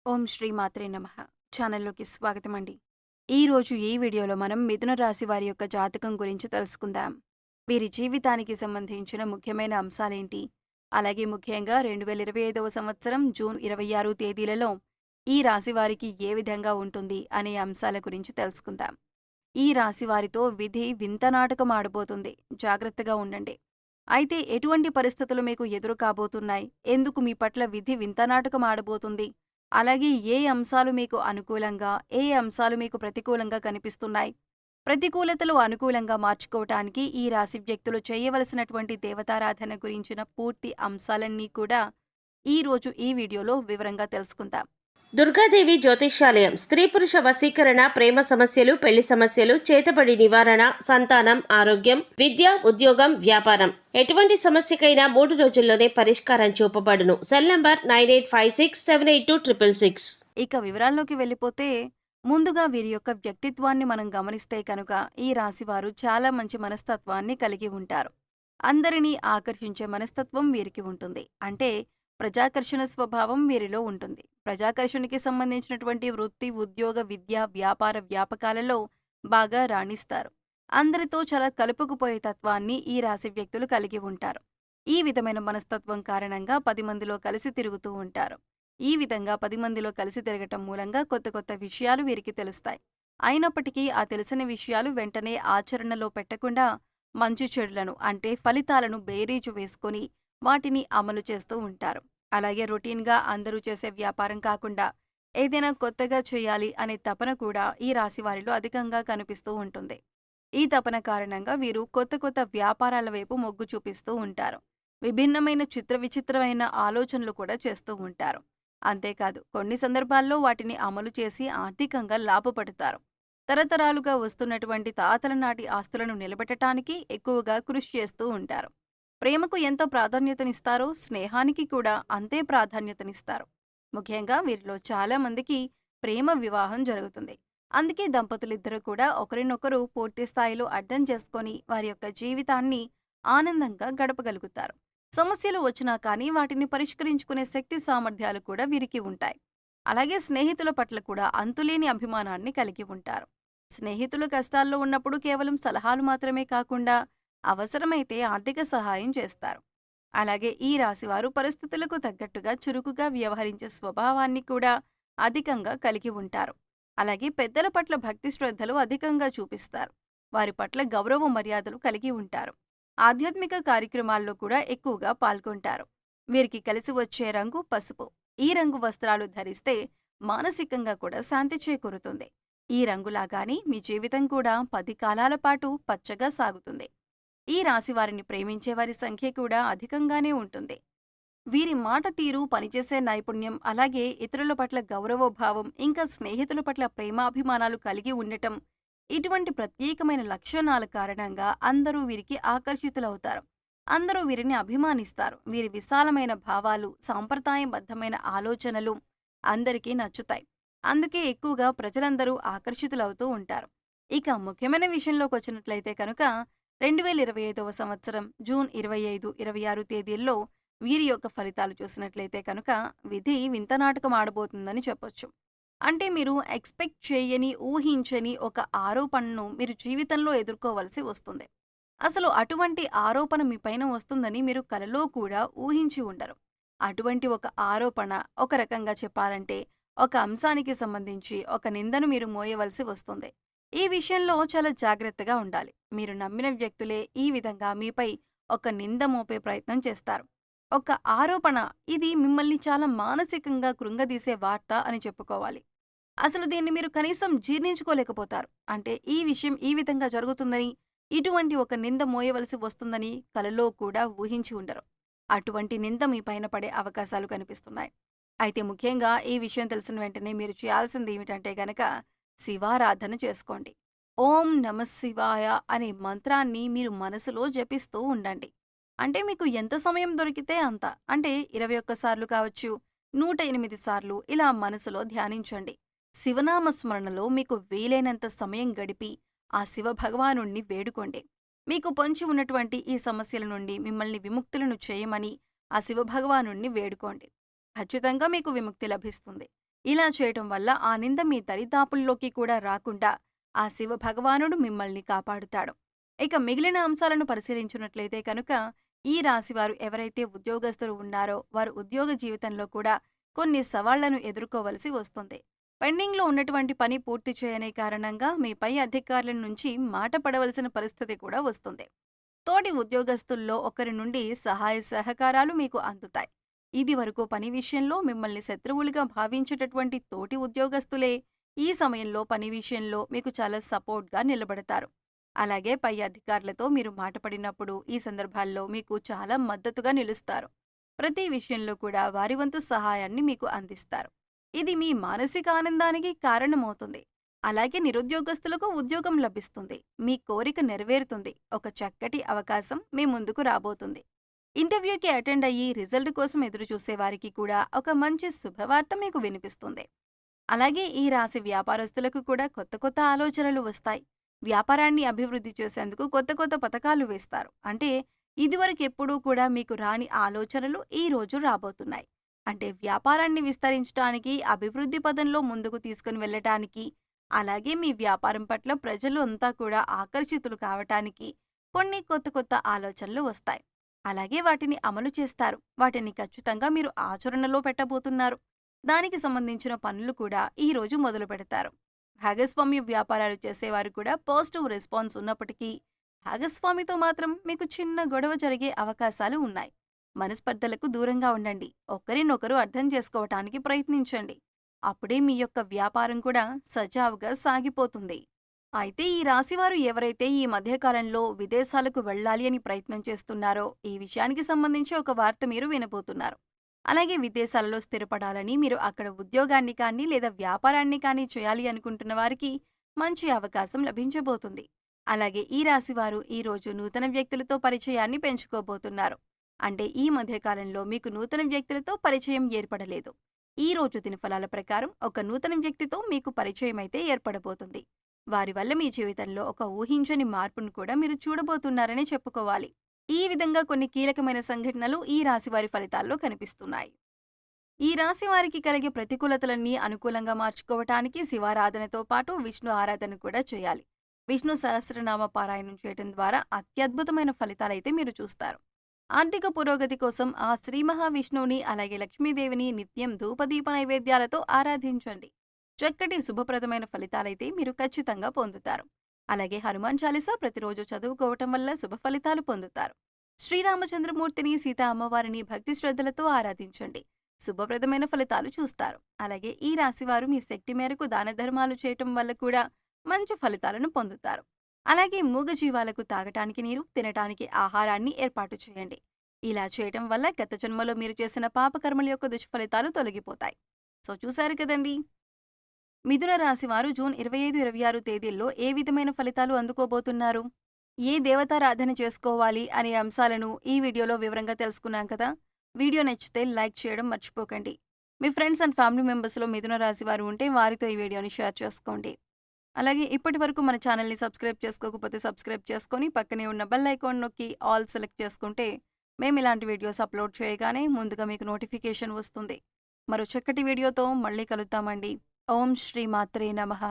ఓం శ్రీ మాత్రే నమః. ఛానల్‌లోకి స్వాగతమండి. ఈరోజు ఈ వీడియోలో మనం మిథున రాశి వారి యొక్క జాతకం గురించి తెలుసుకుందాం. వీరి జీవితానికి సంబంధించిన ముఖ్యమైన అంశాలేంటి? అలాగే ముఖ్యంగా 2025వ సంవత్సరం జూన్ 26 తేదీలలో ఈ రాశి వారికి ఏ విధంగా ఉంటుంది అనే అంశాల గురించి తెలుసుకుందాం. ఈ రాశి వారితో విధి వింత నాటకం ఆడబోతుంది. జాగ్రత్తగా ఉండండి. అయితే ఎటువంటి పరిస్థితులు మీకు ఎదురు కాబోతున్నాయి? ఎందుకు మీ పట్ల విధి వింత నాటకం ఆడబోతుంది? అలాగే ఏ అంశాలు మీకు అనుకూలంగా, ఏ అంశాలు మీకు ప్రతికూలంగా కనిపిస్తున్నాయి? ప్రతికూలతలు అనుకూలంగా మార్చుకోవటానికి ఈ రాశి వ్యక్తులు చేయవలసినటువంటి దేవతారాధన గురించిన పూర్తి అంశాలన్నీ కూడా ఈరోజు ఈ వీడియోలో వివరంగా తెలుసుకుందాం. దుర్గాదేవి జ్యోతిష్యాలయం స్త్రీ పురుష వశీకరణ, ప్రేమ సమస్యలు, పెళ్లి సమస్యలు, చేతబడి నివారణ, సంతానం, ఆరోగ్యం, విద్య, ఉద్యోగం, వ్యాపారం ఎటువంటి సమస్యకైనా 3 రోజుల్లోనే పరిష్కారం చూపబడును. Cell number 9856782666. ఇక వివరాల్లోకి వెళ్ళిపోతే ముందుగా వీరి యొక్క వ్యక్తిత్వాన్ని మనం గమనిస్తే కనుక ఈ రాశివారు చాలా మంచి మనస్తత్వాన్ని కలిగి ఉంటారు. అందరినీ ఆకర్షించే మనస్తత్వం వీరికి ఉంటుంది. అంటే ప్రజాకర్షణ స్వభావం వీరిలో ఉంటుంది. ప్రజాకర్షణకి సంబంధించినటువంటి వృత్తి, ఉద్యోగ, విద్య, వ్యాపార వ్యాపకాలలో బాగా రాణిస్తారు. అందరితో చాలా కలుపుకుపోయే తత్వాన్ని ఈ రాశి వ్యక్తులు కలిగి ఉంటారు. ఈ విధమైన మనస్తత్వం కారణంగా 10 మందిలో కలిసి తిరుగుతూ ఉంటారు. ఈ విధంగా 10 మందిలో కలిసి తిరగటం మూలంగా కొత్త కొత్త విషయాలు వీరికి తెలుస్తాయి. అయినప్పటికీ ఆ తెలిసిన విషయాలు వెంటనే ఆచరణలో పెట్టకుండా మంచి చెడులను అంటే ఫలితాలను బేరీజు వేసుకొని వాటిని అమలు చేస్తూ ఉంటారు. అలాగే రొటీన్‌గా అందరూ చేసే వ్యాపారం కాకుండా ఏదైనా కొత్తగా చేయాలి అనే తపన కూడా ఈ రాశి వారిలో అధికంగా కనిపిస్తూ ఉంటుంది. ఈ తపన కారణంగా వీరు కొత్త కొత్త వ్యాపారాల వైపు మొగ్గు చూపిస్తూ ఉంటారు. విభిన్నమైన విచిత్రమైన ఆలోచనలు కూడా చేస్తూ ఉంటారు. అంతేకాదు కొన్ని సందర్భాల్లో వాటిని అమలు చేసి ఆర్థికంగా లాభపడతారు. తరతరాలుగా వస్తున్నటువంటి తాతల నాటి ఆస్తులను నిలబెట్టడానికి ఎక్కువగా కృషి చేస్తూ ఉంటారు. ప్రేమకు ఎంత ప్రాధాన్యతనిస్తారో స్నేహానికి కూడా అంతే ప్రాధాన్యతనిస్తారు. ముఖ్యంగా వీరిలో చాలా మందికి ప్రేమ వివాహం జరుగుతుంది. అందుకే దంపతులిద్దరూ కూడా ఒకరినొకరు పూర్తి స్థాయిలో అర్థం చేసుకొని వారి యొక్క జీవితాన్ని ఆనందంగా గడపగలుగుతారు. సమస్యలు వచ్చినా కానీ వాటిని పరిష్కరించుకునే శక్తి సామర్థ్యాలు కూడా వీరికి ఉంటాయి. అలాగే స్నేహితుల పట్ల కూడా అంతులేని అభిమానాన్ని కలిగి ఉంటారు. స్నేహితులు కష్టాల్లో ఉన్నప్పుడు కేవలం సలహాలు మాత్రమే కాకుండా అవసరమైతే ఆర్థిక సహాయం చేస్తారు. అలాగే ఈ రాశివారు పరిస్థితులకు తగ్గట్టుగా చురుకుగా వ్యవహరించే స్వభావాన్ని కూడా అధికంగా కలిగి ఉంటారు. అలాగే పెద్దల పట్ల భక్తి శ్రద్ధలు అధికంగా చూపిస్తారు. వారి పట్ల గౌరవ మర్యాదలు కలిగి ఉంటారు. ఆధ్యాత్మిక కార్యక్రమాల్లో కూడా ఎక్కువగా పాల్గొంటారు. వీరికి కలిసి వచ్చే రంగు పసుపు. ఈ రంగు వస్త్రాలు ధరిస్తే మానసికంగా కూడా శాంతి చేకూరుతుంది. ఈ రంగులాగానే మీ జీవితం కూడా 10 కాలాల పాటు పచ్చగా సాగుతుంది. ఈ రాశివారిని ప్రేమించే వారి సంఖ్య కూడా అధికంగానే ఉంటుంది. వీరి మాట తీరు, పనిచేసే నైపుణ్యం, అలాగే ఇతరుల పట్ల గౌరవభావం, ఇంకా స్నేహితుల పట్ల ప్రేమాభిమానాలు కలిగి ఉండటం, ఇటువంటి ప్రత్యేకమైన లక్షణాల కారణంగా అందరూ వీరికి ఆకర్షితులవుతారు. అందరూ వీరిని అభిమానిస్తారు. వీరి విశాలమైన భావాలు, సాంప్రదాయబద్ధమైన ఆలోచనలు అందరికీ నచ్చుతాయి. అందుకే ఎక్కువగా ప్రజలందరూ ఆకర్షితులవుతూ ఉంటారు. ఇక ముఖ్యమైన విషయంలోకి వచ్చినట్లయితే కనుక 2025వ సంవత్సరం జూన్ 25, 26 తేదీల్లో వీరి యొక్క ఫలితాలు చూసినట్లయితే కనుక విధి వింత నాటకం ఆడబోతుందని చెప్పొచ్చు. అంటే మీరు ఎక్స్‌పెక్ట్ చేయని, ఊహించని ఒక ఆరోపణను మీరు జీవితంలో ఎదుర్కోవలసి వస్తుంది. అసలు అటువంటి ఆరోపణ మీ పైన వస్తుందని మీరు కలలో కూడా ఊహించి ఉండరు. అటువంటి ఒక ఆరోపణ ఒక రకంగా చెప్పాలంటే ఒక అంశానికి సంబంధించి ఒక నిందను మీరు మోయవలసి వస్తుంది. ఈ విషయంలో చాలా జాగ్రత్తగా ఉండాలి. మీరు నమ్మిన వ్యక్తులే ఈ విధంగా మీపై ఒక నింద మోపే ప్రయత్నం చేస్తారు. ఒక ఆరోపణ ఇది మిమ్మల్ని చాలా మానసికంగా కృంగదీసే వార్త అని చెప్పుకోవాలి. అసలు దీన్ని మీరు కనీసం జీర్ణించుకోలేకపోతారు. అంటే ఈ విషయం ఈ విధంగా జరుగుతుందని, ఇటువంటి ఒక నింద మోయవలసి వస్తుందని కలలో కూడా ఊహించి ఉండరు. అటువంటి నింద మీ పైన పడే అవకాశాలు కనిపిస్తున్నాయి. అయితే ముఖ్యంగా ఈ విషయం తెలిసిన వెంటనే మీరు చేయాల్సింది ఏమిటంటే గనక శివారాధన చేసుకోండి. ఓం నమఃశివాయ అనే మంత్రాన్ని మీరు మనసులో జపిస్తూ ఉండండి. అంటే మీకు ఎంత సమయం దొరికితే అంత. అంటే 21 సార్లు కావచ్చు, 108 సార్లు ఇలా మనసులో ధ్యానించండి. శివనామ స్మరణలో మీకు వీలైనంత సమయం గడిపి ఆ శివ భగవానుణ్ణి వేడుకోండి. మీకు పొంచి ఉన్నటువంటి ఈ సమస్యల నుండి మిమ్మల్ని విముక్తులను చేయమని ఆ శివ భగవానుణ్ణి వేడుకోండి. ఖచ్చితంగా మీకు విముక్తి లభిస్తుంది. ఇలా చేయటం వల్ల ఆ నింద మీ దరిదాపుల్లోకి కూడా రాకుండా ఆ శివ భగవానుడు మిమ్మల్ని కాపాడుతాడు. ఇక మిగిలిన అంశాలను పరిశీలించినట్లయితే కనుక ఈ రాశివారు ఎవరైతే ఉద్యోగస్తులు ఉన్నారో వారు ఉద్యోగ జీవితంలో కూడా కొన్ని సవాళ్లను ఎదుర్కోవలసి వస్తుంది. పెండింగ్లో ఉన్నటువంటి పని పూర్తి చేయని కారణంగా మీ పై అధికారుల నుంచి మాట పడవలసిన పరిస్థితి కూడా వస్తుంది. తోటి ఉద్యోగస్తుల్లో ఒకరి నుండి సహాయ సహకారాలు మీకు అందుతాయి. ఇది వరకు పని విషయంలో మిమ్మల్ని శత్రువులుగా భావించేటటువంటి తోటి ఉద్యోగస్తులే ఈ సమయంలో పని విషయంలో మీకు చాలా సపోర్ట్గా నిలబడతారు. అలాగే పై అధికారులతో మీరు మాటపడినప్పుడు ఈ సందర్భాల్లో మీకు చాలా మద్దతుగా నిలుస్తారు. ప్రతి విషయంలో కూడా వారి వంతు సహాయాన్ని మీకు అందిస్తారు. ఇది మీ మానసిక ఆనందానికి కారణమవుతుంది. అలాగే నిరుద్యోగస్తులకు ఉద్యోగం లభిస్తుంది. మీ కోరిక నెరవేరుతుంది. ఒక చక్కటి అవకాశం మీ ముందుకు రాబోతుంది. ఇంటర్వ్యూకి అటెండ్ అయ్యి రిజల్ట్ కోసం ఎదురు చూసే వారికి కూడా ఒక మంచి శుభవార్త మీకు వినిపిస్తుంది. అలాగే ఈ రాశి వ్యాపారస్తులకు కూడా కొత్త కొత్త ఆలోచనలు వస్తాయి. వ్యాపారాన్ని అభివృద్ధి చేసేందుకు కొత్త కొత్త పథకాలు వేస్తారు. అంటే ఇదివరకెప్పుడూ కూడా మీకు రాని ఆలోచనలు ఈ రోజు రాబోతున్నాయి. అంటే వ్యాపారాన్ని విస్తరించడానికి, అభివృద్ధి పదంలో ముందుకు తీసుకుని వెళ్ళటానికి, అలాగే మీ వ్యాపారం పట్ల ప్రజలు అంతా కూడా ఆకర్షితులు కావటానికి కొన్ని కొత్త కొత్త ఆలోచనలు వస్తాయి. అలాగే వాటిని అమలు చేస్తారు. వాటిని ఖచ్చితంగా మీరు ఆచరణలో పెట్టబోతున్నారు. దానికి సంబంధించిన పనులు కూడా ఈ రోజు మొదలు పెడతారు. భాగస్వామ్య వ్యాపారాలు చేసేవారు కూడా పాజిటివ్ రెస్పాన్స్ ఉన్నప్పటికీ భాగస్వామితో మాత్రం మీకు చిన్న గొడవ జరిగే అవకాశాలు ఉన్నాయి. మనస్పర్ధలకు దూరంగా ఉండండి. ఒకరినొకరు అర్థం చేసుకోవటానికి ప్రయత్నించండి. అప్పుడే మీ యొక్క వ్యాపారం కూడా సజావుగా సాగిపోతుంది. అయితే ఈ రాశివారు ఎవరైతే ఈ మధ్యకాలంలో విదేశాలకు వెళ్ళాలి అని ప్రయత్నం చేస్తున్నారో ఈ విషయానికి సంబంధించి ఒక వార్త మీరు వినబోతున్నారు. అలాగే విదేశాలలో స్థిరపడాలని, మీరు అక్కడ ఉద్యోగాన్ని కానీ లేదా వ్యాపారాన్ని కానీ చేయాలి అనుకుంటున్న వారికి మంచి అవకాశం లభించబోతుంది. అలాగే ఈ రాశివారు ఈ రోజు నూతన వ్యక్తులతో పరిచయాన్ని పెంచుకోబోతున్నారు. అంటే ఈ మధ్యకాలంలో మీకు నూతన వ్యక్తులతో పరిచయం ఏర్పడలేదు. ఈ రోజు దినఫలాల ప్రకారం ఒక నూతన వ్యక్తితో మీకు పరిచయం అయితే ఏర్పడబోతుంది. వారి వల్ల మీ జీవితంలో ఒక ఊహించని మార్పును కూడా మీరు చూడబోతున్నారని చెప్పుకోవాలి. ఈ విధంగా కొన్ని కీలకమైన సంఘటనలు ఈ రాశివారి ఫలితాల్లో కనిపిస్తున్నాయి. ఈ రాశి వారికి కలిగే ప్రతికూలతలన్నీ అనుకూలంగా మార్చుకోవటానికి శివారాధనతో పాటు విష్ణు ఆరాధన కూడా చేయాలి. విష్ణు సహస్రనామ పారాయణం చేయడం ద్వారా అత్యద్భుతమైన ఫలితాలైతే మీరు చూస్తారు. ఆర్థిక పురోగతి కోసం ఆ శ్రీ మహావిష్ణువుని అలాగే లక్ష్మీదేవిని నిత్యం ధూపదీప నైవేద్యాలతో ఆరాధించండి. చక్కటి శుభప్రదమైన ఫలితాలైతే మీరు ఖచ్చితంగా పొందుతారు. అలాగే హనుమాన్ చాలీసా ప్రతిరోజు చదువుకోవటం వల్ల శుభ ఫలితాలు పొందుతారు. శ్రీరామచంద్రమూర్తిని, సీతా అమ్మవారిని భక్తి శ్రద్ధలతో ఆరాధించండి. శుభప్రదమైన ఫలితాలు చూస్తారు. అలాగే ఈ రాశివారు మీ శక్తి మేరకు దాన ధర్మాలు చేయటం వల్ల కూడా మంచి ఫలితాలను పొందుతారు. అలాగే మూగజీవాలకు తాగటానికి నీరు, తినటానికి ఆహారాన్ని ఏర్పాటు చేయండి. ఇలా చేయటం వల్ల గత జన్మలో మీరు చేసిన పాపకర్మల యొక్క దుష్ఫలితాలు తొలగిపోతాయి. సో చూశారు కదండి. మిథున రాశి వారు జూన్ 25, 26 తేదీల్లో ఏ విధమైన ఫలితాలు అందుకోబోతున్నారు, ఏ దేవతారాధన చేసుకోవాలి అనే అంశాలను ఈ వీడియోలో వివరంగా తెలుసుకున్నాం కదా. వీడియో నచ్చితే లైక్ చేయడం మర్చిపోకండి. మీ ఫ్రెండ్స్ అండ్ ఫ్యామిలీ మెంబర్స్లో మిథున రాశి వారు ఉంటే వారితో ఈ వీడియోని షేర్ చేసుకోండి. అలాగే ఇప్పటి వరకు మన ఛానల్ని సబ్స్క్రైబ్ చేసుకోకపోతే సబ్స్క్రైబ్ చేసుకొని పక్కనే ఉన్న బెల్ ఐకాన్ నొక్కి ఆల్ సెలెక్ట్ చేసుకుంటే మేము ఇలాంటి వీడియోస్ అప్లోడ్ చేయగానే ముందుగా మీకు నోటిఫికేషన్ వస్తుంది. మరో చక్కటి వీడియోతో మళ్ళీ కలుద్దామండి. ఓం శ్రీ మాత్రే నమః.